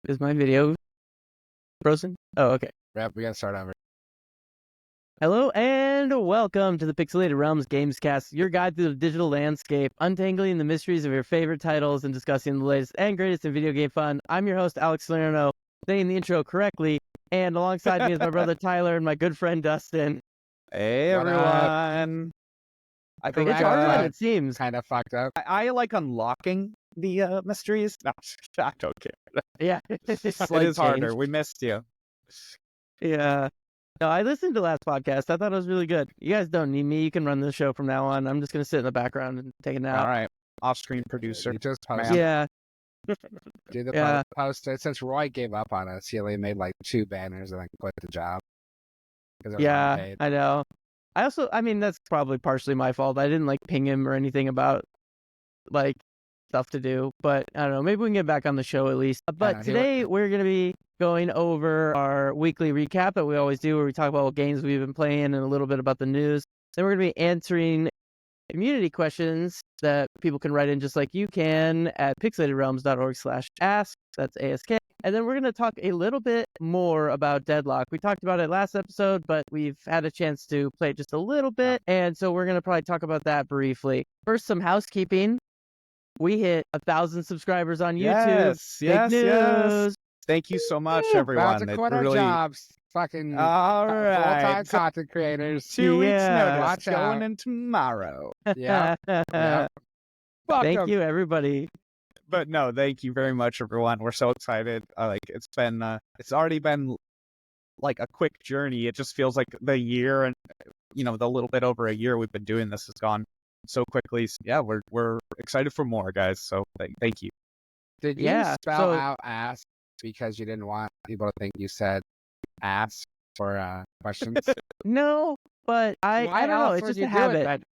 Is my video frozen? Oh, okay. Yep, we gotta start over. Hello and welcome to the Pixelated Realms Gamescast, your guide through the digital landscape, untangling the mysteries of your favorite titles and discussing the latest and greatest in video game fun. I'm your host, Alex Salerno, saying the intro correctly, and alongside me is my brother Tyler and my good friend Dustin. Hey, What everyone. I think It's harder than it seems. Kind of fucked up. I like unlocking the mysteries. No, I don't care. Yeah. It is harder. We missed you. Yeah. No, I listened to last podcast. I thought it was really good. You guys don't need me. You can run the show from now on. I'm just going to sit in the background and take a nap. All right. Off-screen producer. You just post. Yeah. Do the Yeah. post it. Since Roy gave up on us, he only made like 2 banners and then quit the job. Yeah, I know. I mean, that's probably partially my fault. I didn't like ping him or anything about like stuff to do, but I don't know. Maybe we can get back on the show at least. But today we're going to be going over our weekly recap that we always do, where we talk about what games we've been playing and a little bit about the news. Then we're going to be answering community questions that people can write in just like you can at pixelatedrealms.org/ask. That's ASK. And then we're going to talk a little bit more about Deadlock. We talked about it last episode, but we've had a chance to play it just a little bit. And so we're going to probably talk about that briefly. First, some housekeeping. We hit 1,000 subscribers on YouTube. Yes. Big news. Thank you so much, everyone. About to quit our jobs. Fucking All right. full-time content creators. 2 weeks notice. Watch Going out. in tomorrow. Yeah. Yeah. Thank you, everybody. But no, thank you very much, everyone. We're so excited. It's already been like a quick journey. It just feels like the year and the little bit over a year we've been doing this has gone so quickly. So, yeah, we're excited for more, guys. So thank you. Did you spell out ass because you didn't want people to think you said ass for questions? No, but I don't know. It's just a habit.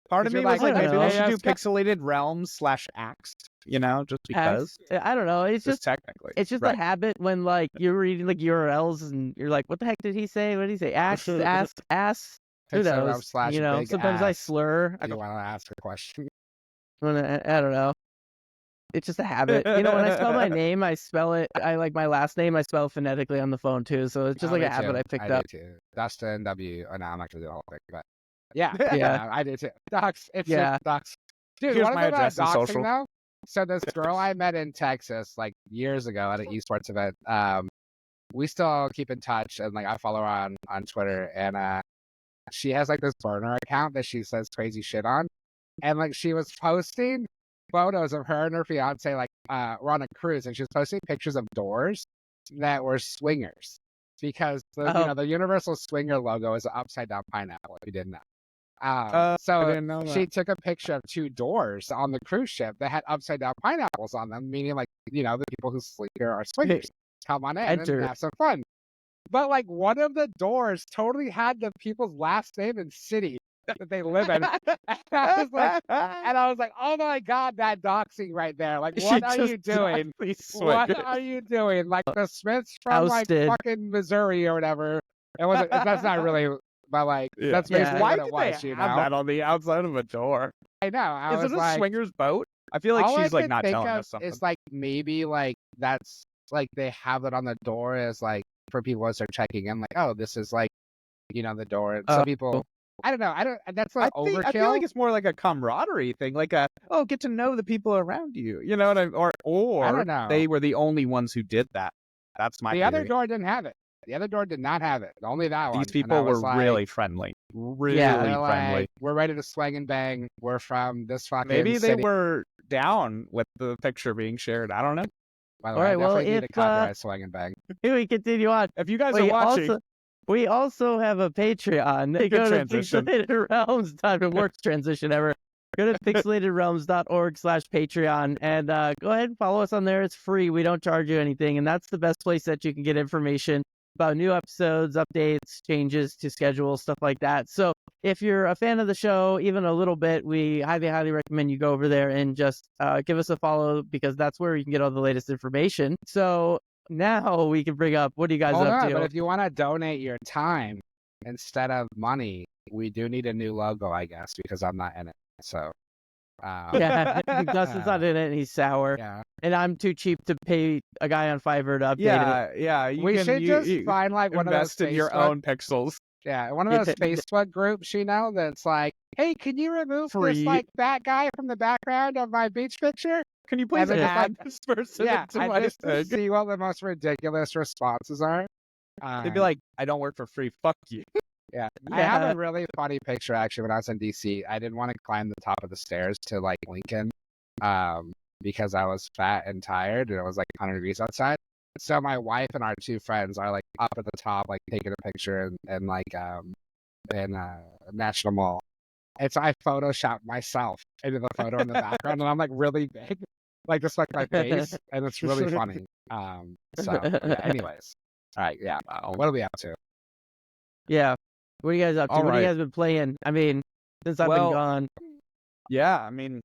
Part of me was like, maybe we should do ASK. Pixelated Realms/Axed, just because. I don't know. It's just technically. It's just a habit when like you're reading like URLs and you're like, what the heck did he say? What did he say? Ass. Who knows? Sometimes I slur. I don't want to ask a question. I don't know. It's just a habit. When I spell my name, I spell it. I like my last name. I spell phonetically on the phone too. So it's just like a habit I picked up. Do too. Dustin W. Oh, no, I'm not gonna do the whole thing, but yeah, I do too. Docs. It's docs. Dude, here's what my about address and doxing social. though? So this girl I met in Texas like years ago at an esports event. We still keep in touch, and like I follow her on Twitter, and she has like this burner account that she says crazy shit on, and like she was posting photos of her and her fiance like were on a cruise, and she was posting pictures of doors that were swingers because the Universal Swinger logo is an upside down pineapple. If you didn't know. I didn't know that. She took a picture of 2 doors on the cruise ship that had upside down pineapples on them, meaning like the people who sleep here are swingers. Come on in and have some fun. But like one of the doors totally had the people's last name and city that they live in. And I was like, oh my god, that doxing right there. Like, what are you doing? What are you doing? Like the Smiths from like fucking Missouri or whatever. That's not really. But like, that's basically why what it was. They have that on the outside of a door? I know. Is it a swinger's boat? I feel like she's like not telling us something. It's like maybe like that's like they have it on the door as like for people as they're checking in. Like, oh, this is like the door. Some people. I don't know. That's like overkill. I feel like it's more like a camaraderie thing, like get to know the people around you. You know what I mean? Or I don't know. They were the only ones who did that. That's my. The other door didn't have it. The other door did not have it. Only that one. These people were really friendly. Really friendly. Like, we're ready to swing and bang. We're from this fucking Maybe city. they were down with the picture being shared. I don't know. By the way, well, need a copyright swing and bang. Here we continue on. If you guys are watching. We also have a Patreon. Go to Pixelated Realms. Time to worst transition ever. Go to pixelatedrealms.org/Patreon and go ahead and follow us on there. It's free. We don't charge you anything. And that's the best place that you can get information about new episodes, updates, changes to schedule, stuff like that. So if you're a fan of the show, even a little bit, we highly, highly recommend you go over there and just give us a follow because that's where you can get all the latest information. So now we can bring up, what are you guys up to? But if you want to donate your time instead of money, we do need a new logo, I guess, because I'm not in it. So yeah, Dustin's not in it and he's sour. Yeah. and I'm too cheap to pay a guy on Fiverr to update it. Yeah. We should just find like one of those invest in your own pixels. Yeah, one of those Facebook groups, that's like, hey, can you remove this like that guy from the background of my beach picture? Can you please add this person into my thing? See what the most ridiculous responses are. They'd be like, I don't work for free. Fuck you. Yeah. I have a really funny picture actually when I was in DC. I didn't want to climb the top of the stairs to like Lincoln because I was fat and tired and it was like 100 degrees outside. So my wife and our two friends are like up at the top, like taking a picture and like in National Mall. And so I photoshopped myself into the photo in the background, and I'm like really big, like just like my face, and it's really funny. Anyways, all right, yeah. What are we up to? Yeah, what are you guys up to? What have you guys been playing? I mean, since I've been gone. Yeah, I mean,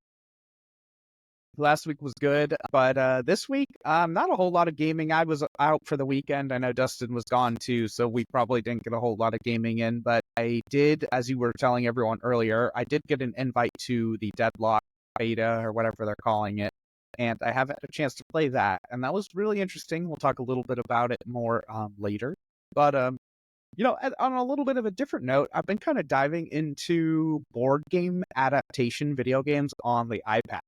last week was good, but this week, not a whole lot of gaming. I was out for the weekend. I know Dustin was gone too, so we probably didn't get a whole lot of gaming in. But I did, as you were telling everyone earlier, I did get an invite to the Deadlock beta or whatever they're calling it, and I haven't had a chance to play that, and that was really interesting. We'll talk a little bit about it more later. But on a little bit of a different note, I've been kind of diving into board game adaptation video games on the iPad.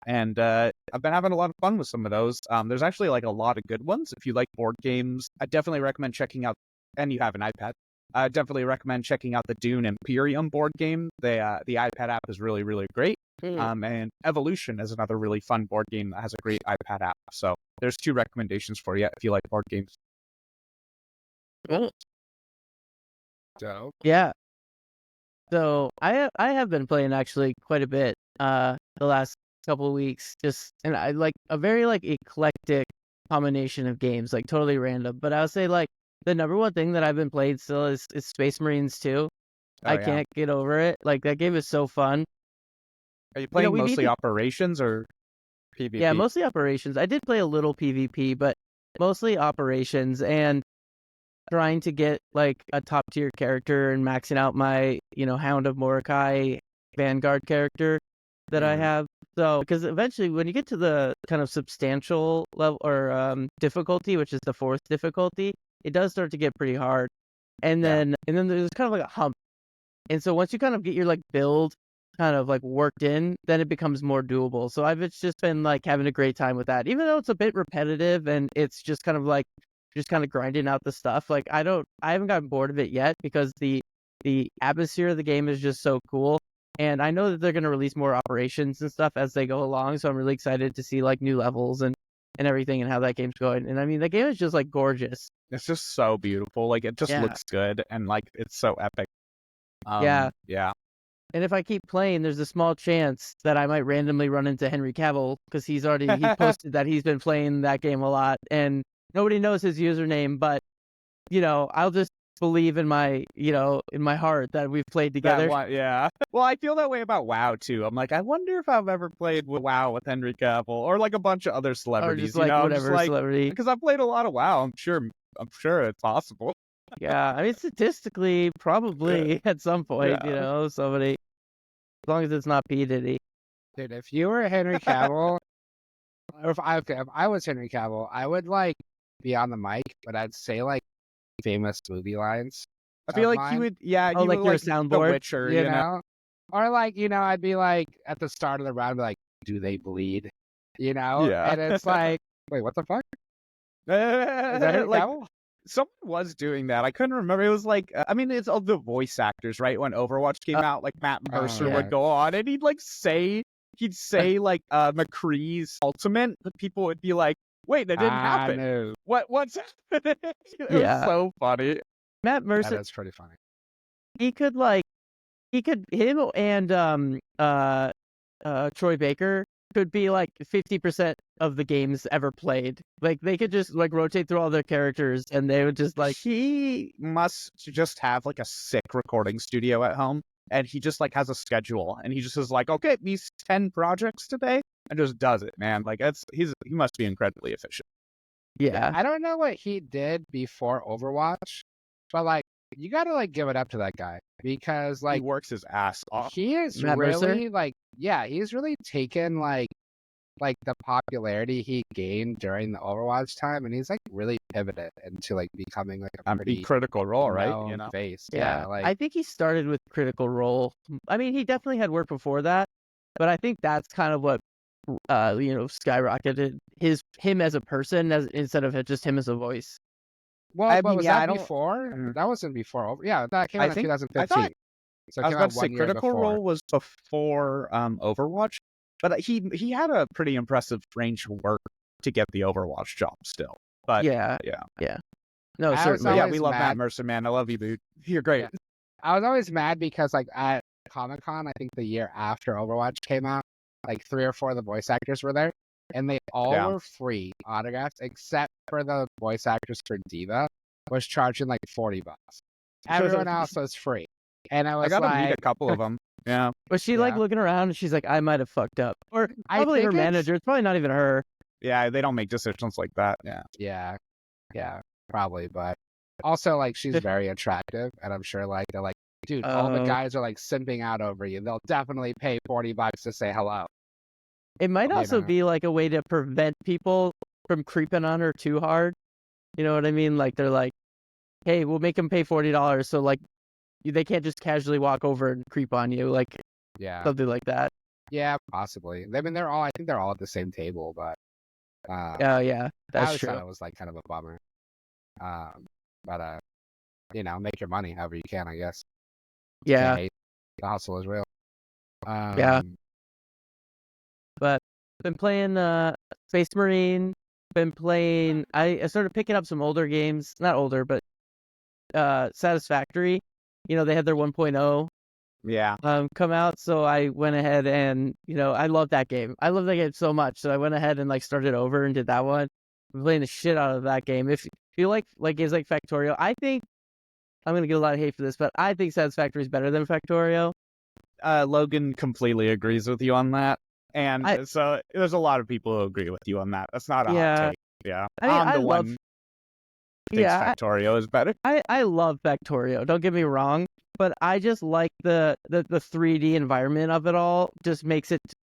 And I've been having a lot of fun with some of those. There's actually like a lot of good ones. If you like board games, I definitely recommend checking out, and you have an iPad, I definitely recommend checking out the Dune Imperium board game. The iPad app is really, really great. And Evolution is another really fun board game that has a great iPad app. So there's 2 recommendations for you if you like board games. Dope. Yeah. So I have been playing actually quite a bit the last couple of weeks, and I like a very like eclectic combination of games, like totally random. But I would say like the number one thing that I've been playing still is Space Marines 2. I can't get over it. Like that game is so fun. Are you playing mostly Operations or PvP? Yeah, mostly Operations. I did play a little PvP, but mostly Operations, and trying to get like a top tier character and maxing out my, Hound of Mordecai Vanguard character that I have. So, because eventually when you get to the kind of substantial level or difficulty, which is the 4th difficulty, it does start to get pretty hard. And then there's kind of like a hump. And so once you kind of get your like build kind of like worked in, then it becomes more doable. So I've just been like having a great time with that, even though it's a bit repetitive and it's just kind of like grinding out the stuff. Like I haven't gotten bored of it yet because the atmosphere of the game is just so cool. And I know that they're going to release more Operations and stuff as they go along. So I'm really excited to see like new levels and everything and how that game's going. And I mean, the game is just like gorgeous. It's just so beautiful. Like it just looks good and like it's so epic. Yeah. And if I keep playing, there's a small chance that I might randomly run into Henry Cavill because he posted that he's been playing that game a lot and nobody knows his username, but I'll just believe in my heart that we've played together. Well, I feel that way about WoW too. I'm like, I wonder if I've ever played WoW with Henry Cavill or like a bunch of other celebrities. Or just like whatever celebrity. Because I've played a lot of WoW. I'm sure it's possible. Yeah, I mean statistically, probably at some point, somebody. As long as it's not P. Diddy. Dude, if you were Henry Cavill, or if I was Henry Cavill, I would like be on the mic, but I'd say like famous movie lines. I feel like he would, like your soundboard, The Witcher, you know, or like I'd be like at the start of the round, be like, do they bleed? And it's like, wait, what the fuck? Is that Henry Cavill? Someone was doing that. I couldn't remember. It was like, it's all the voice actors, right? When Overwatch came out, like Matt Mercer would go on and he'd say like McCree's ultimate, but people would be like, wait, that didn't happen. No. What's happening? It was so funny. Matt Mercer. That's pretty funny. Him and Troy Baker could be like 50% of the games ever played. Like they could just like rotate through all their characters and they would just like. He must just have like a sick recording studio at home and he just like has a schedule and he just is like, okay, these 10 projects today and just does it, man. Like he must be incredibly efficient. Yeah. I don't know what he did before Overwatch, but like you gotta like give it up to that guy because like he works his ass off. He is Matt really Mercer? like he's really taken like like the popularity he gained during the Overwatch time, and he's like really pivoted into like becoming like a pretty Critical Role, right? known face. Yeah, like I think he started with Critical Role. I mean, he definitely had work before that, but I think that's kind of what skyrocketed him as a person instead of just him as a voice. Well, but was that before? That wasn't before. Yeah, that came out in 2015. So I was about to say Critical Role was before Overwatch, but he had a pretty impressive range of work to get the Overwatch job still. But yeah. No, certainly. Yeah, we love Matt Mercer, man. I love you, dude. You're great. Yeah. I was always mad because like at Comic-Con, I think the year after Overwatch came out, like 3 or 4 of the voice actors were there, and they all were free autographs, except for the voice actress for Diva was charging like $40. Everyone else was free. And I got to meet a couple of them. Yeah. Was she like looking around and she's like, I might have fucked up? Or probably her manager. It's probably not even her. Yeah, they don't make decisions like that. Yeah, probably. But also, like, she's very attractive. And I'm sure, like, they're like, dude, all the guys are like simping out over you. They'll definitely pay $40 to say hello. It might also be like a way to prevent people from creeping on her too hard. You know what I mean? Like, they're like, hey, we'll make them pay $40. So, like, they can't just casually walk over and creep on you, like something like that. Yeah, possibly. I mean, I think they're all at the same table, but yeah, that's true. I thought it was like kind of a bummer. But make your money however you can, I guess. Yeah, the hustle is real. Yeah, but been playing Space Marine. Been playing. I started picking up some older games, not older, but Satisfactory. They had their 1.0 come out, so I went ahead and I love that game. I love that game so much, so I went ahead and like started over and did that one. I'm playing the shit out of that game. If you like games like Factorio, I think I'm gonna get a lot of hate for this, but I think Satisfactory is better than Factorio. Logan completely agrees with you on that, and so there's a lot of people who agree with you on that. That's not a hot take. Yeah, I'm the one. Factorio is better. I love Factorio, don't get me wrong, but I just like the 3D environment of it all. Just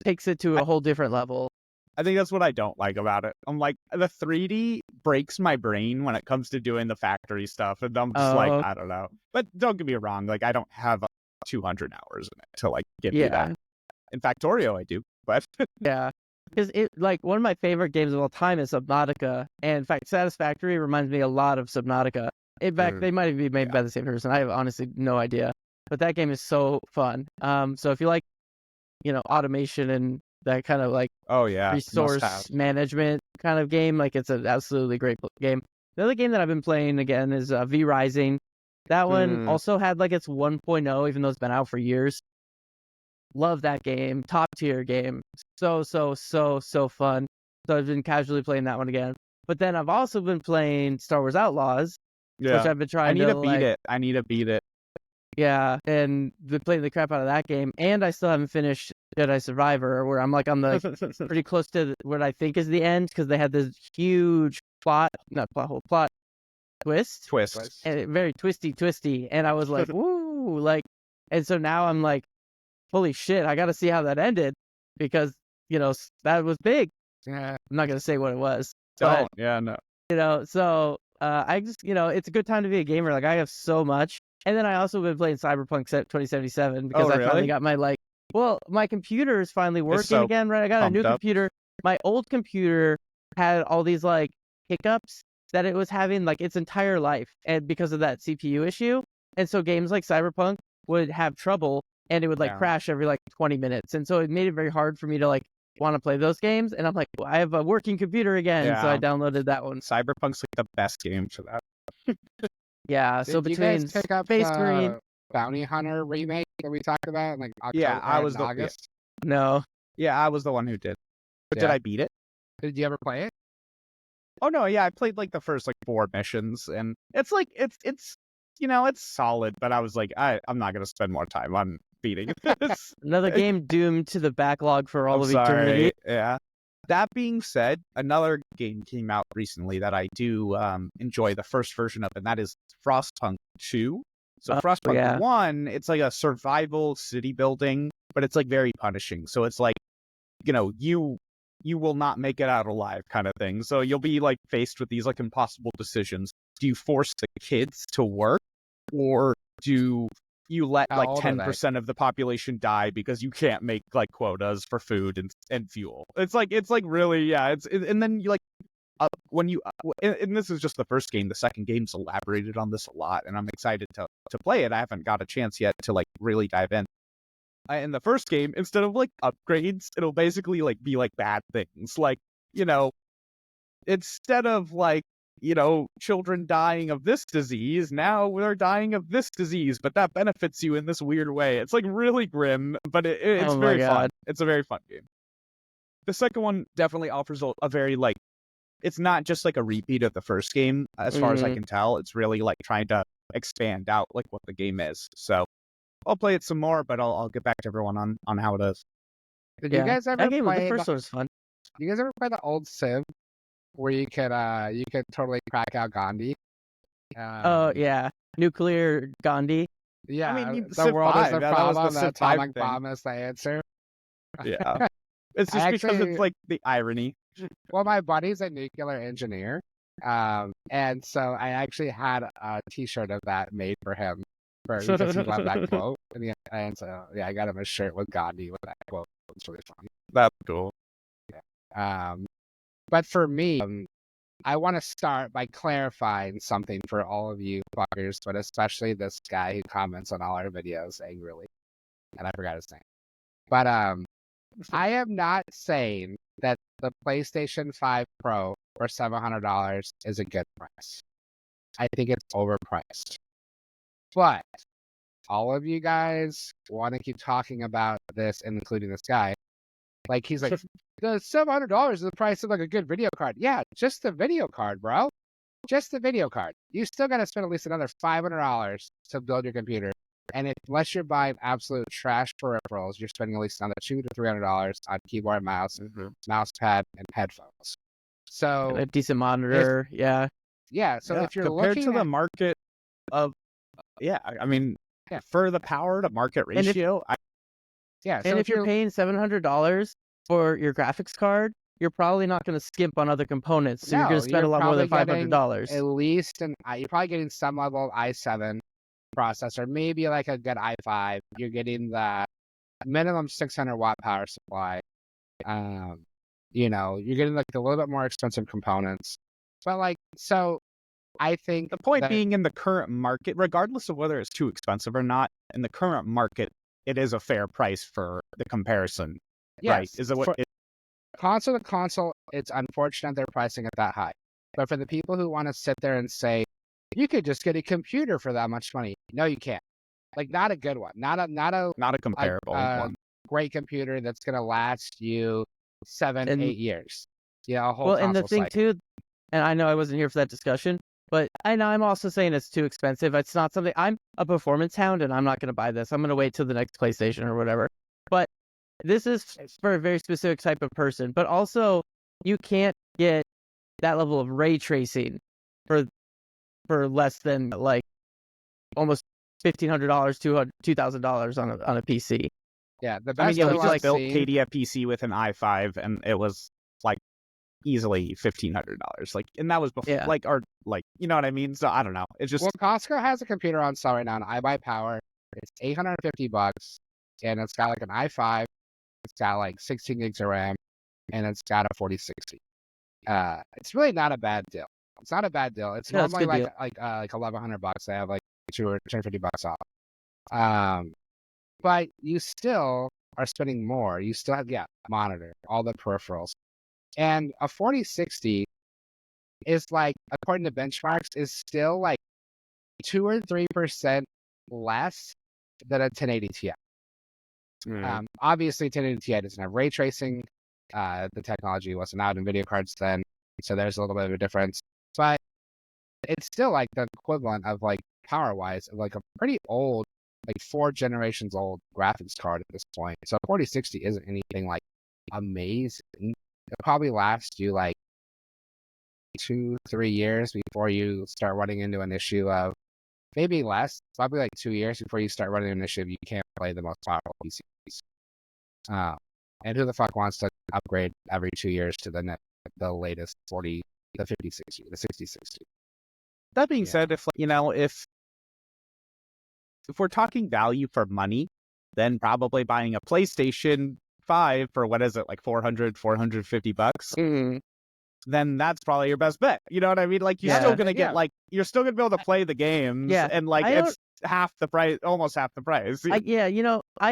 takes it to a whole different level. I think that's what I don't like about it. I'm like, the 3D breaks my brain when it comes to doing the factory stuff, and I'm just like, I don't know. But don't get me wrong, like I don't have 200 hours in it to like get through that. In Factorio I do, but yeah. Because one of my favorite games of all time is Subnautica, and in fact, Satisfactory reminds me a lot of Subnautica. In fact, they might be made by the same person. I have honestly no idea, but that game is so fun. So if you like, automation and that kind of like resource management kind of game, like it's an absolutely great game. The other game that I've been playing again is V Rising. That one also had like its 1.0, even though it's been out for years. Love that game. Top tier game. So fun. So I've been casually playing that one again. But then I've also been playing Star Wars Outlaws, which I've been trying to beat it. I need to beat it. Yeah, and been playing the crap out of that game. And I still haven't finished Jedi Survivor, where I'm like on the pretty close to what I think is the end, because they had this huge plot twist. And very twisty. And I was like, woo, like, and so now I'm like, holy shit, I got to see how that ended, because, that was big. Yeah. I'm not going to say what it was. But, no. So I just, it's a good time to be a gamer. Like, I have so much. And then I also been playing Cyberpunk 2077 because I finally got my computer is finally working again, right? I got a new computer. My old computer had all these, like, hiccups that it was having, like, its entire life, and because of that CPU issue. And so games like Cyberpunk would have trouble, and it would crash every 20 minutes. And so it made it very hard for me to want to play those games. And I'm like, well, I have a working computer again. So I downloaded that one. Cyberpunk's the best game for that. Yeah. So between you guys pick up Space Marine, Bounty Hunter remake that we talked about in October, I was August. No. Yeah, I was the one who did. But did I beat it? Did you ever play it? Oh no, yeah, I played the first 4 missions, and it's it's solid, but I was like, I'm not gonna spend more time on beating this. Another game doomed to the backlog for all of eternity. Yeah. That being said, another game came out recently that I do enjoy the first version of, and that is Frostpunk 2. So Frostpunk 1, it's like a survival city building, but it's very punishing. So it's you you will not make it out alive kind of thing. So you'll be like faced with these like impossible decisions. Do you force the kids to work, or do you let like 10% of the population die because you can't make like quotas for food and fuel? It's like really, and then you like when you and this is just the first game. The second game's elaborated on this a lot, and I'm excited to play it. I haven't got a chance yet to like really dive in. In the first game, instead of like upgrades, it'll basically like be like bad things, like, you know, instead of like, you know, children dying of this disease, now they're dying of this disease, but that benefits you in this weird way. It's like really grim, but it's very fun. It's a very fun game. The second one definitely offers a very like, it's not just like a repeat of the first game, as far as I can tell. It's really like trying to expand out like what the game is. So I'll play it some more, but I'll get back to everyone on how it is. Did you guys ever play the first one was fun? You guys ever play the old Civ where you could totally crack out Gandhi? Oh yeah, nuclear Gandhi. Yeah, I mean, the world 5, is the problem. The atomic bomb is the answer. Yeah, it's just because it's like the irony. Well, my buddy's a nuclear engineer, and so I actually had a T-shirt of that made for him. Because he loved that quote, and so I got him a shirt with Gandhi with that quote. It's really funny. That's cool. Yeah. But for me, I want to start by clarifying something for all of you fuckers, but especially this guy who comments on all our videos angrily, and I forgot his name. But I am not saying that the PlayStation 5 Pro for $700 is a good price. I think it's overpriced. But all of you guys want to keep talking about this, including this guy. Like, he's like, the $700 is the price of like a good video card. Yeah, just the video card, bro. Just the video card. You still got to spend at least another $500 to build your computer. And unless you're buying absolute trash peripherals, you're spending at least another $200 to $300 on keyboard, mouse, mouse pad, and headphones. So and a decent monitor, yeah. So if you're compared looking to the market of, I mean, for the power to market ratio, so if you're paying $700 for your graphics card, you're probably not going to skimp on other components. So you're going to spend a lot more than $500. At least, you're probably getting some level of i7 processor, maybe like a good i5. You're getting the minimum 600 watt power supply. You know, you're getting like a little bit more expensive components. But like, so I think the point being, in the current market, regardless of whether it's too expensive or not, in the current market, it is a fair price for the comparison. Yes, right? Is it what console to console? It's unfortunate they're pricing it that high. But for the people who want to sit there and say, you could just get a computer for that much money, no, you can't. Like, not a good one, not a comparable one. Great computer that's gonna last you 7-8 years. Yeah, a whole. Well, and the thing too, and I know I wasn't here for that discussion, but I'm also saying it's too expensive. It's not something. I'm a performance hound, and I'm not going to buy this. I'm going to wait till the next PlayStation or whatever. But this is for a very specific type of person. But also, you can't get that level of ray tracing for less than like almost $1,500, $2,000 on a PC. Yeah, the best. We just built Katie a PC with an i5, and it was like easily $1,500. Like, and that was before, you know what I mean? So I don't know. It's just, Costco has a computer on sale right now, an iBuyPower. It's $850, and it's got like an i5. It's got like 16 gigs of RAM, and it's got a 4060. It's really not a bad deal. It's not a bad deal. It's normally like $1,100. They have like $250 off. But you still are spending more. You still have monitor, all the peripherals. And a 4060 is like, according to benchmarks, is still like 2 or 3% less than a 1080 Ti. Obviously, 1080 Ti doesn't have ray tracing. The technology wasn't out in video cards then, so there's a little bit of a difference. But it's still like the equivalent of like power-wise of like a pretty old, like 4 generations old graphics card at this point. So 4060 isn't anything like amazing. It'll probably last you like 2-3 years before you start running into an issue of, maybe less, probably like 2 years before you start running into an issue of you can't play the most powerful PCs. And who the fuck wants to upgrade every 2 years to the latest 40, the 5060, the 6060. That being said, if we're talking value for money, then probably buying a PlayStation 5 for what is it, like $450. Mm-hmm. Then that's probably your best bet. You know what I mean? Like you're still gonna get you're still gonna be able to play the games, and like it's half the price, almost half the price. I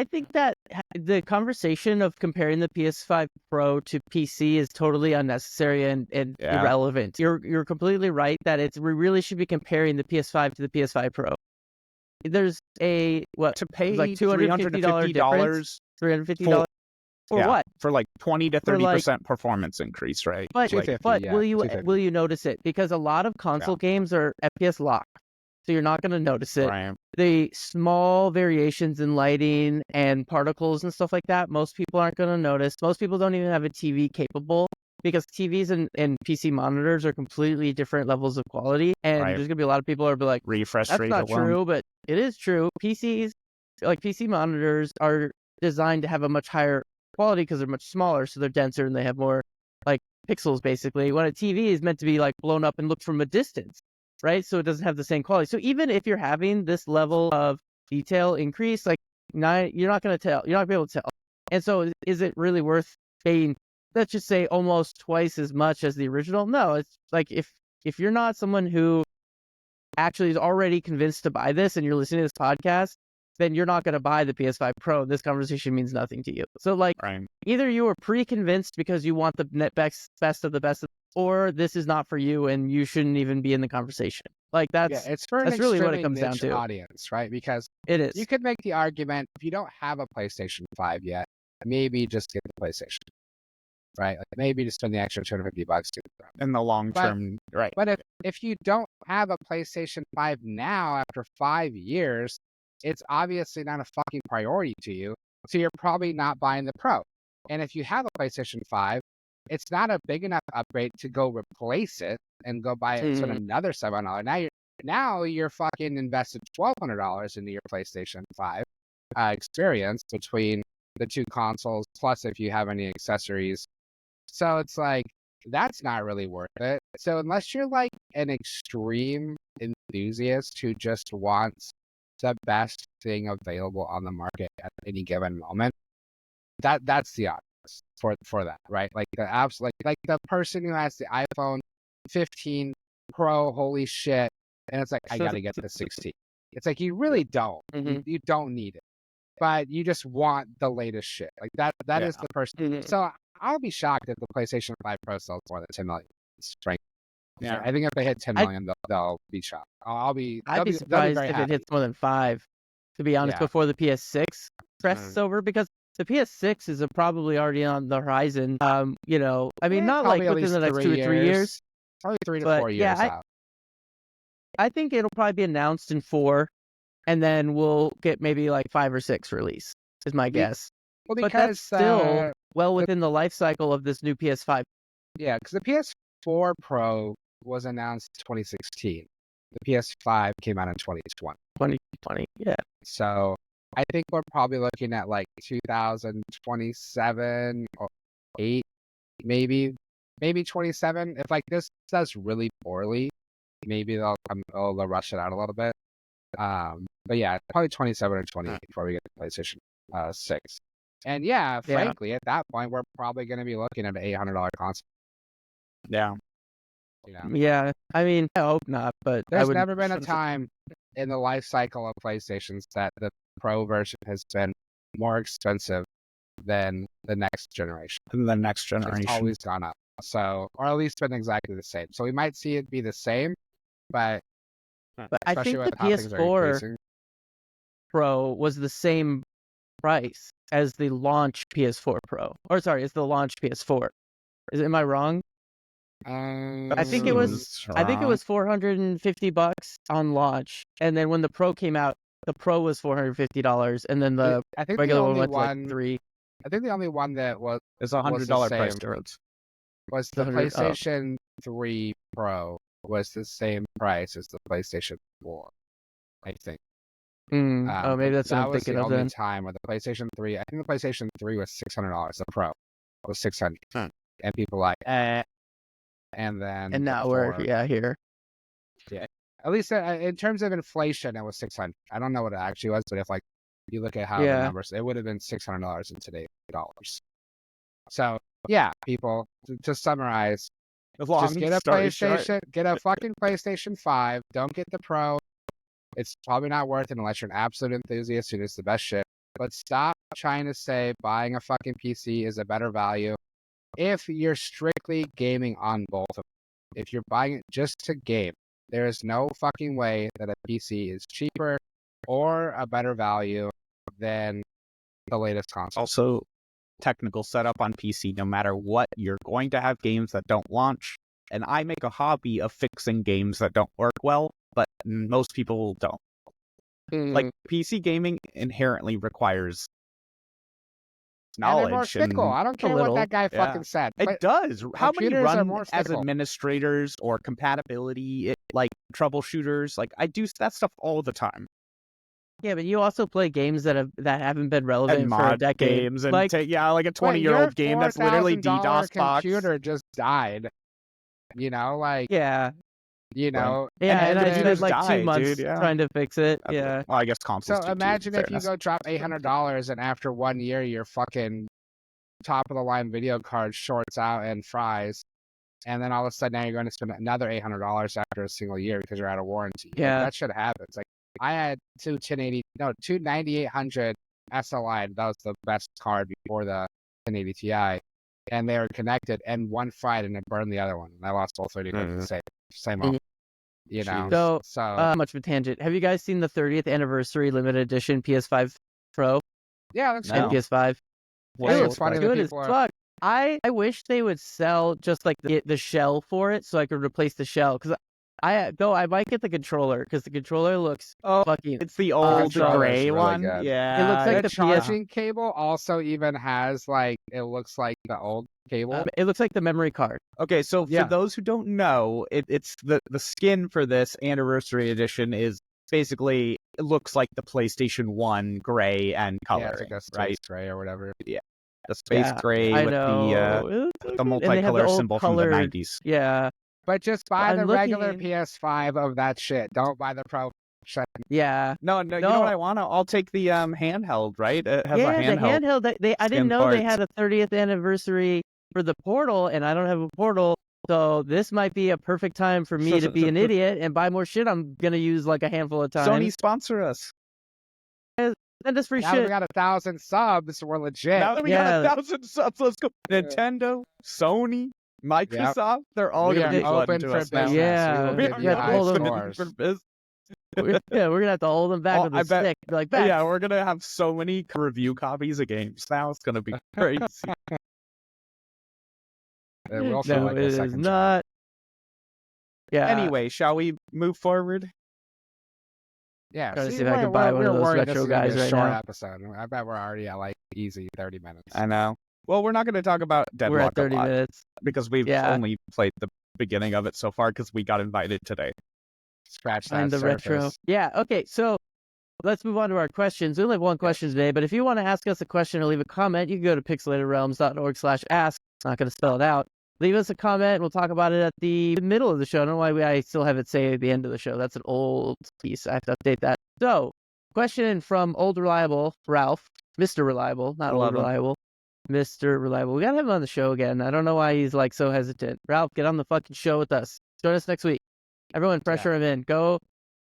think that the conversation of comparing the PS5 Pro to PC is totally unnecessary and irrelevant. You're completely right that we really should be comparing the PS5 to the PS5 Pro. There's to pay like $250 difference, $350 for what? For like 20 to 30% performance increase, right? But will you notice it? Because a lot of console games are FPS locked, so you're not going to notice it. Right. The small variations in lighting and particles and stuff like that, most people aren't going to notice. Most people don't even have a TV capable, because TVs and PC monitors are completely different levels of quality, and there's going to be a lot of people who are like, refresh that's rate not true, but it is true. PC monitors are designed to have a much higher quality because they're much smaller, so they're denser and they have more like pixels basically, when a TV is meant to be like blown up and look from a distance, right? So it doesn't have the same quality. So even if you're having this level of detail increase, like you're not going to tell, you're not going to be able to tell. And so is it really worth paying, let's just say, almost twice as much as the original? No, it's like if you're not someone who actually is already convinced to buy this and you're listening to this podcast, then you're not going to buy the PS5 Pro. This conversation means nothing to you. So either you are pre-convinced because you want the best of the best, or this is not for you and you shouldn't even be in the conversation. Like it's really what it comes down to. Audience, right? Because it is. You could make the argument, if you don't have a PlayStation 5 yet, maybe just get the PlayStation, right? Like maybe just spend the extra $250 in the long term, right? But if you don't have a PlayStation 5 now after 5 years, it's obviously not a fucking priority to you, so you're probably not buying the Pro. And if you have a PlayStation 5, it's not a big enough upgrade to go replace it and go buy it and spend another $700. Now you're fucking invested $1,200 into your PlayStation 5 experience between the two consoles, plus if you have any accessories. So it's like, that's not really worth it. So unless you're like an extreme enthusiast who just wants the best thing available on the market at any given moment, that's the obvious for that, right? Like the apps, like the person who has the iPhone 15 Pro, holy shit, and it's like, I gotta get the 16. It's like, you really don't. You don't need it, but you just want the latest shit. Like that is the person. So I'll be shocked if the PlayStation 5 Pro sells more than 10 million. Frankly. Yeah, I think if they hit 10 million, they'll be shocked. I'd be surprised if it hits more than 5, to be honest, before the PS6 presses over, because the PS6 is probably already on the horizon. I mean, not like within the next 2 or 3 years. Probably 3 to 4 years out. I think it'll probably be announced in 4, and then we'll get maybe like 5 or 6 release, is my guess. Well, but that's still well within the life cycle of this new PS5. Yeah, because the PS4 Pro was announced 2016. The PS5 came out in 2020. 2020, yeah. So I think we're probably looking at like 2027 or 8, maybe 27. If like this does really poorly, maybe they'll rush it out a little bit. But yeah, probably 27 or 28 before we get the PlayStation 6. And frankly, at that point, we're probably going to be looking at an $800 console. Yeah. Yeah, I mean, I hope not, but there's never been a time in the life cycle of PlayStations that the Pro version has been more expensive than the next generation. It's always gone up. So, or at least been exactly the same. So we might see it be the same, but I think the PS4 Pro was the same price as the launch PS4 Pro. Or sorry, it's the launch PS4. Am I wrong? I think it was $450 on launch, and then when the Pro came out, the Pro was $450, and then the regular one went like $300. I think the only one that was $100 price difference. Was the PlayStation 3 Pro was the same price as the PlayStation 4, I think. Maybe that's what I'm thinking of then. That was the only time where the PlayStation 3, I think the PlayStation 3 was $600, the Pro. was 600, and people like, and then now we're here. Yeah, at least in terms of inflation, it was 600. I don't know what it actually was, but if you look at how the numbers, it would have been $600 in today's dollars. So yeah, people, to summarize, just get a PlayStation, get a fucking PlayStation 5. Don't get the Pro. It's probably not worth it unless you're an absolute enthusiast who is the best shit. But stop trying to say buying a fucking PC is a better value if you're strictly gaming on both of them. If you're buying it just to game, there is no fucking way that a PC is cheaper or a better value than the latest console. Also, technical setup on PC, no matter what, you're going to have games that don't launch. And I make a hobby of fixing games that don't work well, but most people don't. Like, PC gaming inherently requires knowledge. And more fickle. I don't care what that guy fucking said. It does. How many run as administrators or compatibility, troubleshooters? Like, I do that stuff all the time. Yeah, but you also play games that haven't been relevant for a decade. Games and like a 20-year-old game that's literally DDoS box. Computer just died. You know, yeah. You know, and I spent 2 months trying to fix it. Yeah. Well, I guess consoles. So imagine if you go drop $800 and after 1 year your fucking top of the line video card shorts out and fries, and then all of a sudden now you're going to spend another $800 after a single year because you're out of warranty. Yeah, that shit happens. Like I had two 9800 SLI. That was the best card before the 1080 Ti, and they were connected, and one fried and it burned the other one. And I lost all 30 the same off. You know, so much of a tangent. Have you guys seen the 30th anniversary limited edition PS5 Pro? Yeah, that's cool. PS5. It's funny good as fuck. I wish they would sell just like the shell for it, so I could replace the shell. Because I might get the controller because the controller looks fucking. It's the old gray one. Good. Yeah, it looks like the charging cable also even has it looks like the old cable. It looks like the memory card. Okay, so for those who don't know, it's the skin for this anniversary edition is basically, it looks like the PlayStation 1 gray and color, it's like a space gray or whatever. Yeah, the space gray with the multicolor symbol from the 90s. Yeah. But just buy the regular PS5 of that shit. Don't buy the Pro. Yeah. No. You know what I want? I'll take the handheld, right? It has a handheld. The handheld. I didn't know they had a 30th anniversary for the Portal, and I don't have a Portal. So this might be a perfect time for me to be an idiot and buy more shit I'm going to use a handful of times. Sony, sponsor us. Send us free now shit. We got 1,000 subs. We're legit. Now that we got 1,000 subs, let's go. Nintendo, Sony, Microsoft, they're all going to be open to for us business. Yeah. We will give you for business. We're going to have to hold them back with a stick. Back. Yeah, we're going to have so many review copies of games now. It's going to be crazy. It will feel like a second not. Yeah. Anyway, shall we move forward? Yeah. Trying to see if I can buy one of those retro guys right now. Episode. I bet we're already at easy 30 minutes. I know. Well, we're not going to talk about Deadlock. We're at 30 minutes because we've only played the beginning of it so far because we got invited today. Scratch that the surface. Retro. Yeah. Okay. So let's move on to our questions. We only have one question today, but if you want to ask us a question or leave a comment, you can go to pixelatedrealms.org/ask. It's not going to spell it out. Leave us a comment. We'll talk about it at the middle of the show. I don't know why I still have it say at the end of the show. That's an old piece. I have to update that. So, question from Old Reliable Ralph, Mr. Reliable, not Old Reliable, Mr. Reliable. We got to have him on the show again. I don't know why he's so hesitant. Ralph, get on the fucking show with us. Join us next week. Everyone, pressure him in. Go,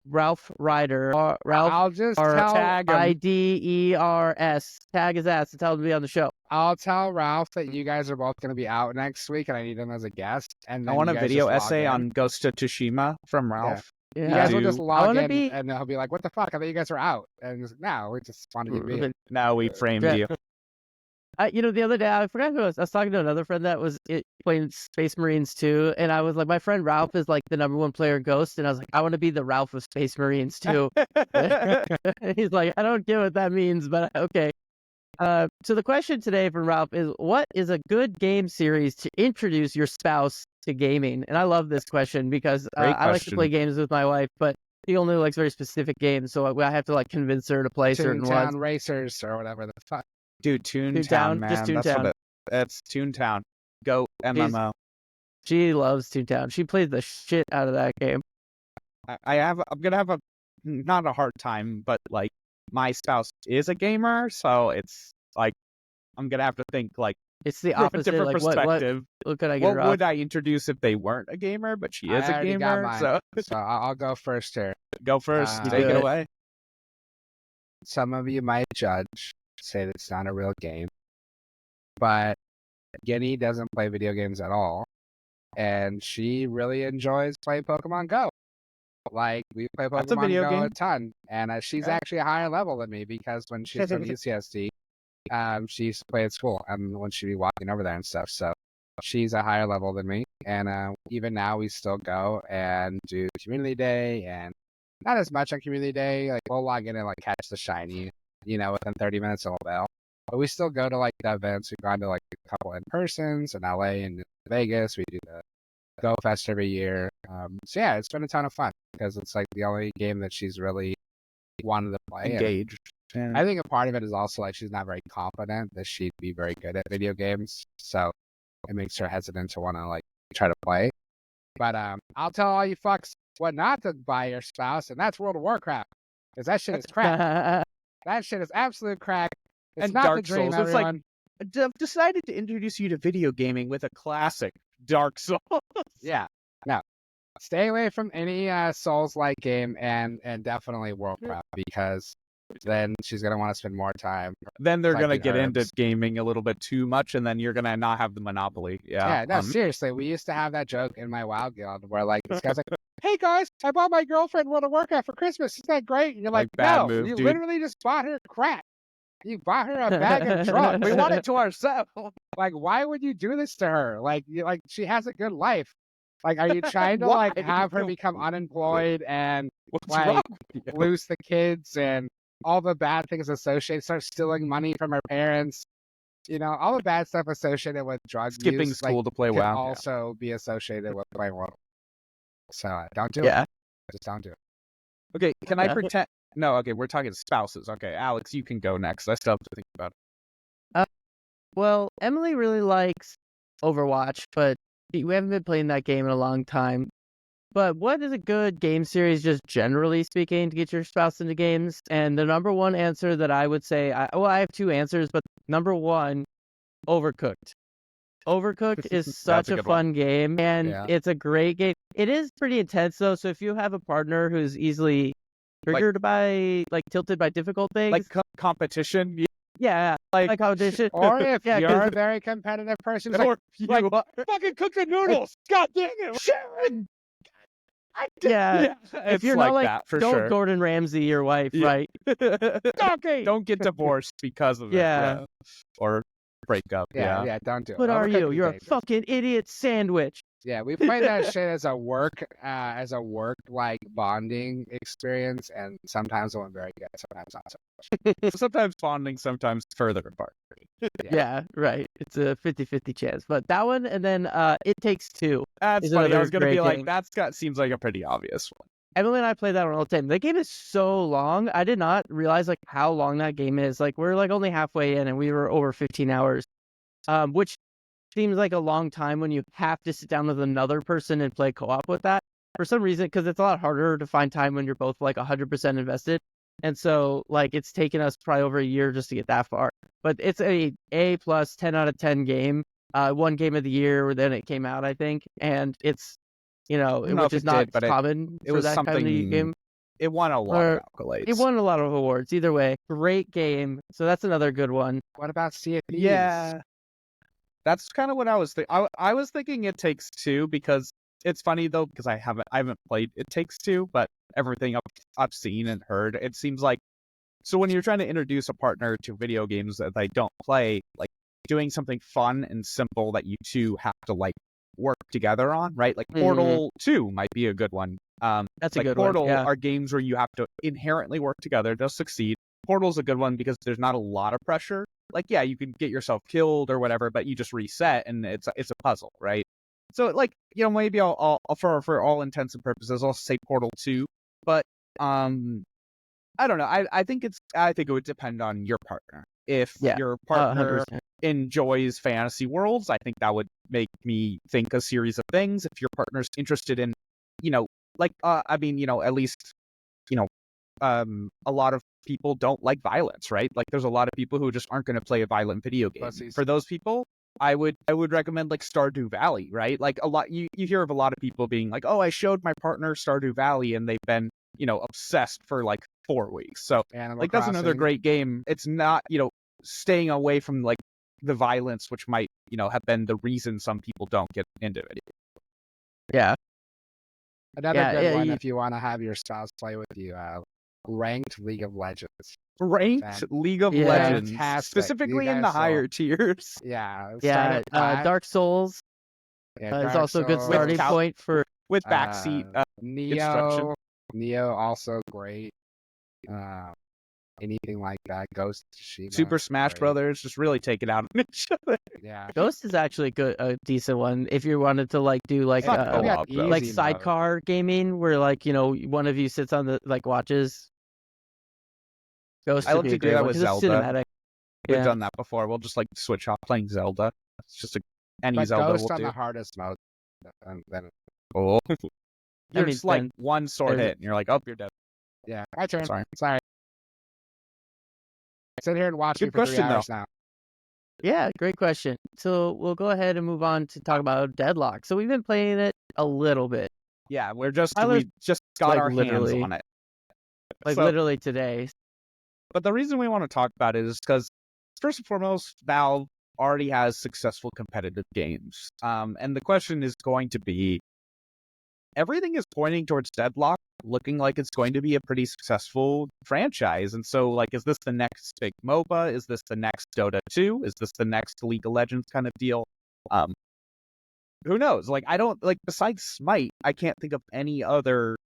Ralph Ryder. Ralph. I'll just tag him. IDERS. Tag his ass and tell him to be on the show. I'll tell Ralph that you guys are both going to be out next week, and I need him as a guest. And I want a video essay on Ghost of Tsushima from Ralph. Yeah. You guys will just log in, and he'll be like, "What the fuck? I thought you guys were out." And he's like, "No, we just wanted you to be." Now we framed you. The other day, I forgot who I was talking to another friend that was playing Space Marines 2, and I was like, my friend Ralph is the #1 player Ghost, and I was like, I want to be the Ralph of Space Marines 2. He's like, I don't get what that means, but okay. So the question today from Ralph is, what is a good game series to introduce your spouse to gaming? And I love this question because I like to play games with my wife, but she only likes very specific games, so I have to convince her to play certain ones. Racers or whatever the fuck. Dude, Toontown, man. Just Toontown. It's Toontown. Go MMO. She loves Toontown. She plays the shit out of that game. I'm gonna have not a hard time, but like my spouse is a gamer, so it's like I'm gonna have to think like it's the from opposite. a different like perspective. What could I get? What would I introduce if they weren't a gamer, but she is a gamer? So I'll go first here. Go first. Take it away. Some of you might judge, say that it's not a real game, but Guinea doesn't play video games at all, and she really enjoys playing Pokemon Go. Like, we play Pokemon Go a ton, and she's actually a higher level than me because when she's from UCSD, she used to play at school, and when she'd be walking over there and stuff, so she's a higher level than me, and even now we still go and do Community Day, and not as much on Community Day, like we'll log in and like catch the shiny, within 30 minutes of a bell, but we still go to like the events. We've gone to like a couple in-persons in LA and Vegas. We do the Go Fest every year. So yeah, it's been a ton of fun because it's like the only game that she's really wanted to play. Engaged. I think a part of it is also like she's not very confident that she'd be very good at video games, so it makes her hesitant to want to like try to play. But I'll tell all you fucks what not to buy your spouse, and that's World of Warcraft, because that shit is crack. That shit is absolute crack. It's and not Dark the dream, Souls. everyone. It's like I've decided to introduce you to video gaming with a classic Dark Souls. Yeah, no, stay away from any Souls-like game, and definitely Warcraft, because then she's gonna want to spend more time. Then they're gonna get into gaming a little bit too much, and then you're gonna not have the monopoly. Yeah. No, seriously, we used to have that joke in my WoW guild where like this guy's like, "Hey guys, I bought my girlfriend World of Warcraft for Christmas. Isn't that great?" And you're like, "No, move, you dude. literally just bought her crack. You bought her a bag of drugs. We want it to ourselves. Like, why would you do this to her? Like, she has a good life. Like, are you trying to Why? like have her become unemployed and What's like wrong with you? lose the kids and all the bad things associated? Start stealing money from her parents. All the bad stuff associated with drug Skipping use, school like, to play can WoW. also be associated with playing WoW. So don't do it. Just don't do it. Okay, can I pretend? No, okay, we're talking spouses. Okay, Alex, you can go next. I still have to think about it. Well, Emily really likes Overwatch, but we haven't been playing that game in a long time. But what is a good game series, just generally speaking, to get your spouse into games? And the number one answer that I would say, I have two answers, but number one, Overcooked. Overcooked is such a fun game, and it's a great game. It is pretty intense, though, so if you have a partner who's easily triggered by, tilted by difficult things. Like competition? Yeah, like competition. Or if you're a very competitive person, or like fucking cook the noodles! God damn it! Sharon! Yeah. If you're not like that, for don't sure. Gordon Ramsay your wife, right? Donkey! Don't get divorced because of it. Yeah. Or break up. Yeah, don't do it. What are you? You're a fucking idiot sandwich. Yeah, we play that shit as a work like bonding experience, and sometimes it went very good, sometimes not so much. Sometimes bonding, sometimes further apart. Yeah, right. It's a 50-50 chance. But that one, and then It Takes Two. That's funny. I was gonna be like, seems like a pretty obvious one. Emily and I play that one all the time. The game is so long. I did not realize how long that game is. We're only halfway in, and we were over 15 hours, which seems like a long time when you have to sit down with another person and play co-op with that. For some reason, because it's a lot harder to find time when you're both 100% invested. And so it's taken us probably over a year just to get that far. But it's a A+ 10 out of 10 game. One game of the year then it came out, I think, and it's which is not common for that kind of game. It won a lot of accolades. It won a lot of awards. Either way, great game. So that's another good one. What about Sea of Thieves? Yeah, that's kind of what I was thinking. I was thinking It Takes Two, because it's funny though, because I haven't played It Takes Two, but everything I've seen and heard, it seems like, so when you're trying to introduce a partner to video games that they don't play, doing something fun and simple that you two have to work together on, right? Portal 2 might be a good one. That's a good Portal one. Yeah. are games where you have to inherently work together to succeed. Portal's a good one because there's not a lot of pressure. You can get yourself killed or whatever, but you just reset and it's a puzzle, right? So maybe I'll for all intents and purposes I'll say Portal 2, but I don't know. I think it would depend on your partner. If your partner enjoys fantasy worlds, I think that would make me think a series of things. If your partner's interested in, at least, a lot of people don't like violence, right? Like, there's a lot of people who just aren't going to play a violent video game. For those people, I would recommend like Stardew Valley, right? Like, a lot you hear of a lot of people being like, oh, I showed my partner Stardew Valley and they've been, obsessed for like 4 weeks. So Animal that's another Crossing. great game. It's not, staying away from like the violence, which might, have been the reason some people don't get into it. Yeah. Another good one if you want to have your spouse play with you, ranked League of Legends. Ranked League of Legends, fantastic. Specifically in the higher tiers. Yeah. Dark Souls is also a good starting point for with backseat construction. Neo also great. Anything like that. Ghost of Tsushima, Super Smash Brothers, just really take it out on each other. Yeah. Ghost is actually a decent one if you wanted to like do like sidecar gaming where like one of you sits on the like watches. Ghost. I love to do that with Zelda. Cinematic. We've done that before. We'll just like switch off playing Zelda. It's just any Zelda Ghost we'll on do. the hardest mode. Then you're just like one sword hit and you're like, oh, you're dead. Yeah, my turn. Sorry. Sit here and watch me for 3 hours now. Yeah, great question. So we'll go ahead and move on to talk about Deadlock. So we've been playing it a little bit. Yeah, we just got our hands on it. Literally today. But the reason we want to talk about it is because, first and foremost, Valve already has successful competitive games. And the question is going to be, everything is pointing towards Deadlock, looking like it's going to be a pretty successful franchise. And so, like, is this the next big MOBA? Is this the next Dota 2? Is this the next League of Legends kind of deal? Who knows? Like, besides Smite, I can't think of any other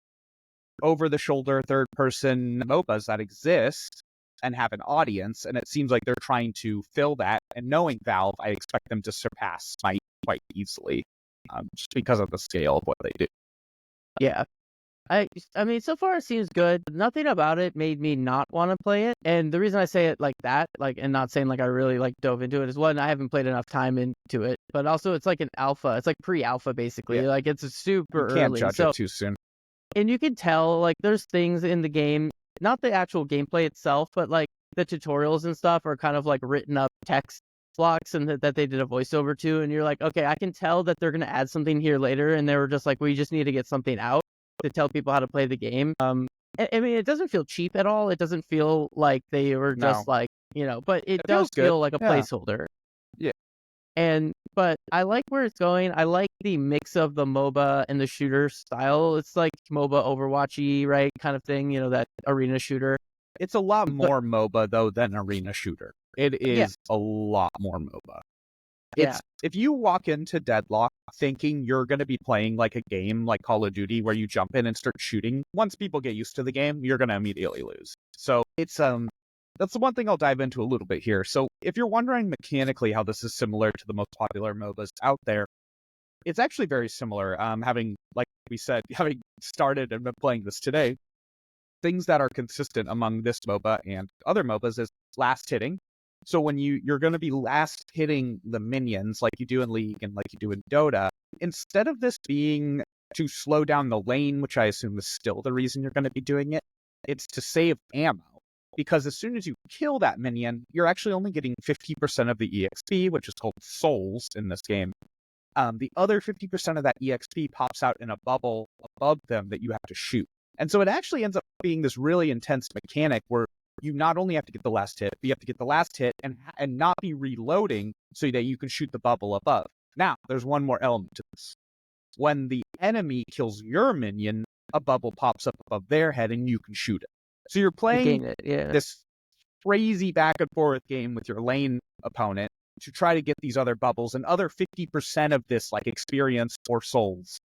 over-the-shoulder third-person MOBAs that exist and have an audience. And it seems like they're trying to fill that. And knowing Valve, I expect them to surpass Smite quite easily, just because of the scale of what they do. Yeah. I mean, so far it seems good. Nothing about it made me not want to play it. And the reason I say it like that, and not saying like I really like dove into it is one, I haven't played enough time into it, but also it's like an alpha. It's like pre-alpha basically. Yeah. Like it's super early. You can't judge it too soon. And you can tell like there's things in the game, not the actual gameplay itself, but like the tutorials and stuff are kind of like written up text blocks and that they did a voiceover to. And you're like, okay, I can tell that they're going to add something here later. And they were just like, we just need to get something out to tell people how to play the game. I mean, it doesn't feel cheap at all. It doesn't feel like they were just like, but it does feel like a placeholder. Yeah. But I like where it's going. I like the mix of the MOBA and the shooter style. It's like MOBA Overwatchy, right? Kind of thing, that arena shooter. It's a lot more MOBA though than arena shooter. It is a lot more MOBA. If you walk into Deadlock thinking you're going to be playing like a game like Call of Duty where you jump in and start shooting, once people get used to the game, you're going to immediately lose. So it's that's the one thing I'll dive into a little bit here. So if you're wondering mechanically how this is similar to the most popular MOBAs out there, it's actually very similar. Having started and been playing this today, things that are consistent among this MOBA and other MOBAs is last hitting. So when you're going to be last hitting the minions like you do in League and like you do in Dota, instead of this being to slow down the lane, which I assume is still the reason you're going to be doing it, it's to save ammo. Because as soon as you kill that minion, you're actually only getting 50% of the EXP, which is called souls in this game. The other 50% of that EXP pops out in a bubble above them that you have to shoot. And so it actually ends up being this really intense mechanic where you not only have to get the last hit, but you have to get the last hit and not be reloading so that you can shoot the bubble above. Now, there's one more element to this. When the enemy kills your minion, a bubble pops up above their head and you can shoot it. So you're playing this crazy back and forth game with your lane opponent to try to get these other bubbles and other 50% of this like experience or souls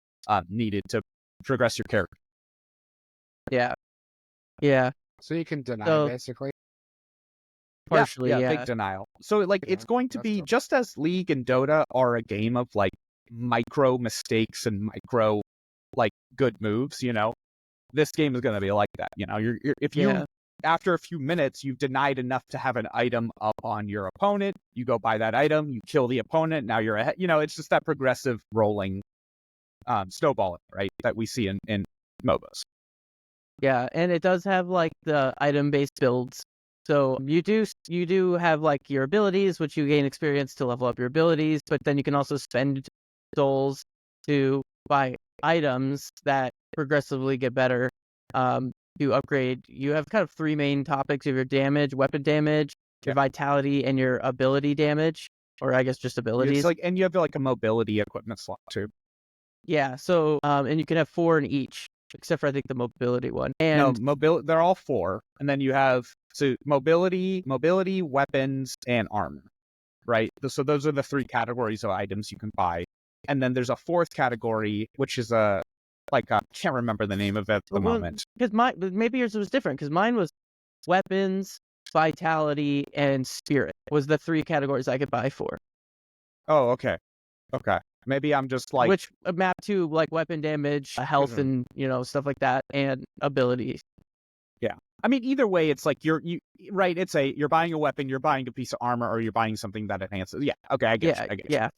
needed to progress your character. Yeah. So you can deny basically. Partially, big denial. So like it's going to be just as League and Dota are a game of like micro mistakes and micro like good moves, This game is going to be like that, If you after a few minutes, you've denied enough to have an item up on your opponent. You go buy that item, you kill the opponent, now you're ahead. It's just that progressive rolling snowballing, right, that we see in MOBAs. Yeah, and it does have like the item-based builds. So you do have like your abilities, which you gain experience to level up your abilities, but then you can also spend souls to buy items that progressively get better to upgrade. You have kind of three main topics of your damage, weapon damage, your vitality, and your ability damage, or I guess just abilities. And you have like a mobility equipment slot too. Yeah, so and you can have 4 in each, except for I think the mobility one. And no, mobility, they're all 4, and then you have mobility, weapons, and armor, right? So those are the 3 categories of items you can buy, and then there's a 4th category, which is I can't remember the name of it at the moment. Because maybe yours was different, because mine was weapons, vitality, and spirit was the 3 categories I could buy for. Oh, okay. Maybe I'm just like... Which map to like weapon damage, health, and stuff like that, and abilities. Yeah. I mean, either way, it's like you're buying a weapon, you're buying a piece of armor, or you're buying something that enhances. Yeah. Okay, I get you. Yeah.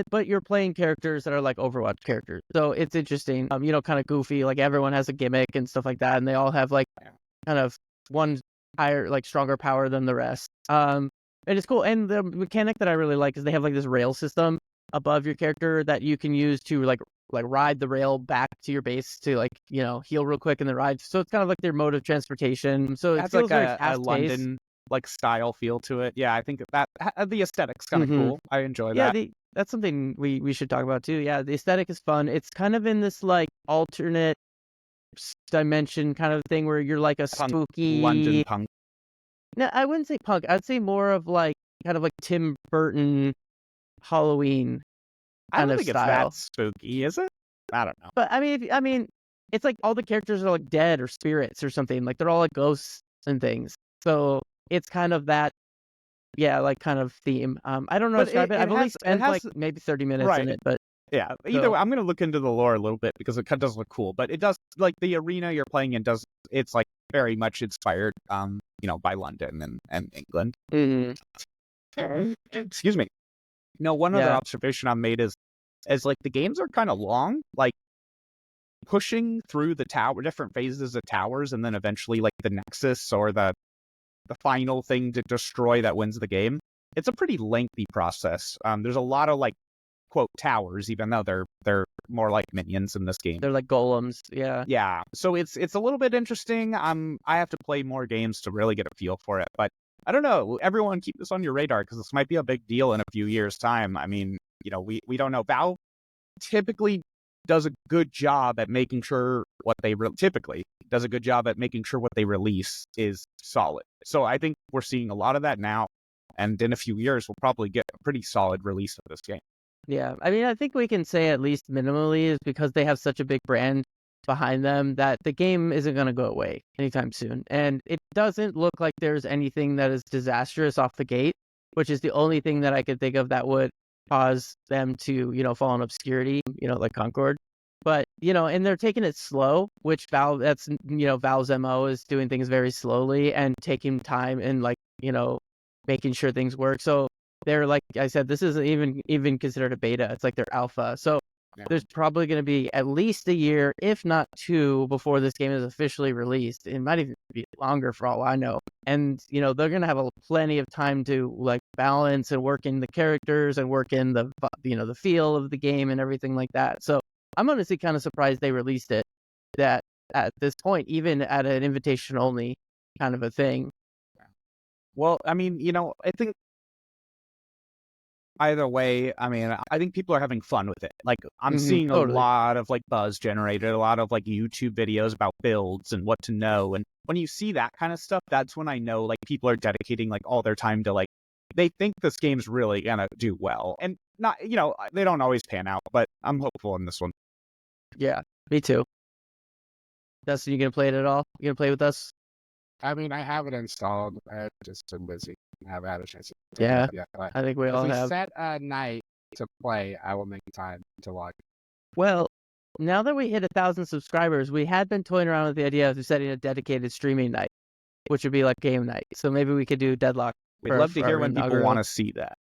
But you're playing characters that are like Overwatch characters, so it's interesting. Kind of goofy. Like everyone has a gimmick and stuff like that, and they all have like kind of one higher, like stronger power than the rest. And it's cool. And the mechanic that I really like is they have like this rail system above your character that you can use to like ride the rail back to your base to like heal real quick and then ride. So it's kind of like their mode of transportation. So it feels like a London like style feel to it. Yeah, I think that the aesthetic's kind of cool. I enjoy that. Yeah, that's something we should talk about too. Yeah, the aesthetic is fun. It's kind of in this like alternate dimension kind of thing where you're like a spooky London punk. No, I wouldn't say punk. I'd say more of like kind of like Tim Burton Halloween kind of style. It's that spooky, is it? I don't know. But I mean, it's like all the characters are like dead or spirits or something. Like they're all like ghosts and things. So it's kind of that, like kind of theme. I don't know how to describe it. I've only spent like maybe 30 minutes in it, but yeah. Either way, I'm gonna look into the lore a little bit because it does look cool. But it does, like, the arena you're playing in it's like very much inspired, by London and England. Mm-hmm. Excuse me. No, one other observation I've made is like the games are kind of long, like pushing through the different phases of towers, and then eventually like the Nexus or the final thing to destroy that wins the game. It's a pretty lengthy process. There's a lot of like quote towers, even though they're more like minions in this game. They're like golems. Yeah. So it's a little bit interesting. I have to play more games to really get a feel for it, but I don't know. Everyone keep this on your radar because this might be a big deal in a few years' time. I mean, we don't know. Valve typically does a good job at making sure what they release is solid. So I think we're seeing a lot of that now, and in a few years we'll probably get a pretty solid release of this game. Yeah, I mean, I think we can say at least minimally is because they have such a big brand behind them that the game isn't going to go away anytime soon. And it doesn't look like there's anything that is disastrous off the gate, which is the only thing that I could think of that would cause them to, fall in obscurity, like Concord. But, and they're taking it slow, which Valve's MO is doing things very slowly and taking time and making sure things work. So they're, like I said, this isn't even considered a beta. It's like their alpha. So there's probably going to be at least a year, if not 2, before this game is officially released. It might even be longer for all I know. And, they're going to have plenty of time to balance and work in the characters and work in the feel of the game and everything like that. So I'm honestly kind of surprised they released it that at this point, even at an invitation only kind of a thing. Well, I mean, I think either way, I think people are having fun with it. Like, I'm seeing a lot of buzz generated, a lot of YouTube videos about builds and what to know. And when you see that kind of stuff, that's when I know people are dedicating all their time to they think this game's really gonna do well. And not, they don't always pan out, but I'm hopeful in this one. Yeah, me too. Dustin, you gonna play it at all? You gonna play with us? I mean, I have it installed. I've just been busy. I haven't had a chance to Yeah, I think we all have. If we set a night to play, I will make time to log. Well, now that we hit 1,000 subscribers, we had been toying around with the idea of setting a dedicated streaming night. which would be like game night. So maybe we could do Deadlock. We'd love to hear when people want to see that.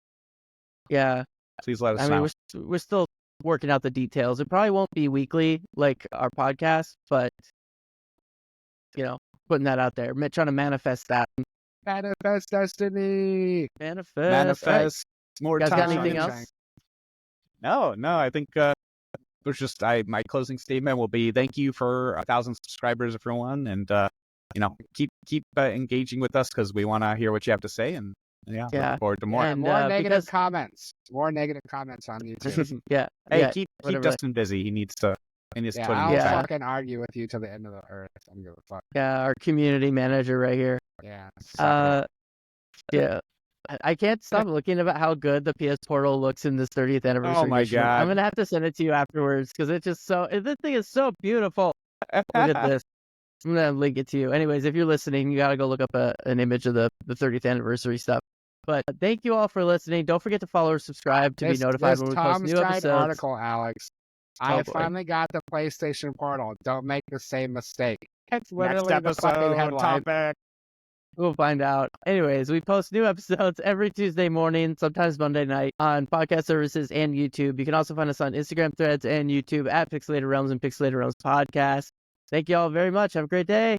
Yeah. Please let us know. I mean, we're still working out the details. It probably won't be weekly like our podcast, but putting that out there, trying to manifest that. Manifest destiny. Manifest. Right. More guys time. Got anything else? No. I think there's just my closing statement will be thank you for 1,000 subscribers, everyone, and keep engaging with us because we want to hear what you have to say, and look forward to more. And more negative comments. More negative comments on YouTube. Hey, keep Dustin busy. He needs to. I'll fucking argue with you to the end of the earth. I don't give a fuck. Yeah, our community manager right here. Yeah. Yeah. I can't stop looking about how good the PS Portal looks in this 30th anniversary. Oh my edition. god! I'm gonna have to send it to you afterwards because it's just this thing is so beautiful. Look at this. I'm gonna link it to you. Anyways, if you're listening, you gotta go look up an image of the 30th anniversary stuff. But thank you all for listening. Don't forget to follow or subscribe to be notified when we post new episodes. Article, Alex. I finally got the PlayStation Portal. Don't make the same mistake. It's literally the fucking headline. Topic. We'll find out. Anyways, we post new episodes every Tuesday morning, sometimes Monday night, on podcast services and YouTube. You can also find us on Instagram, Threads, and YouTube at Pixelated Realms and Pixelated Realms Podcast. Thank you all very much. Have a great day.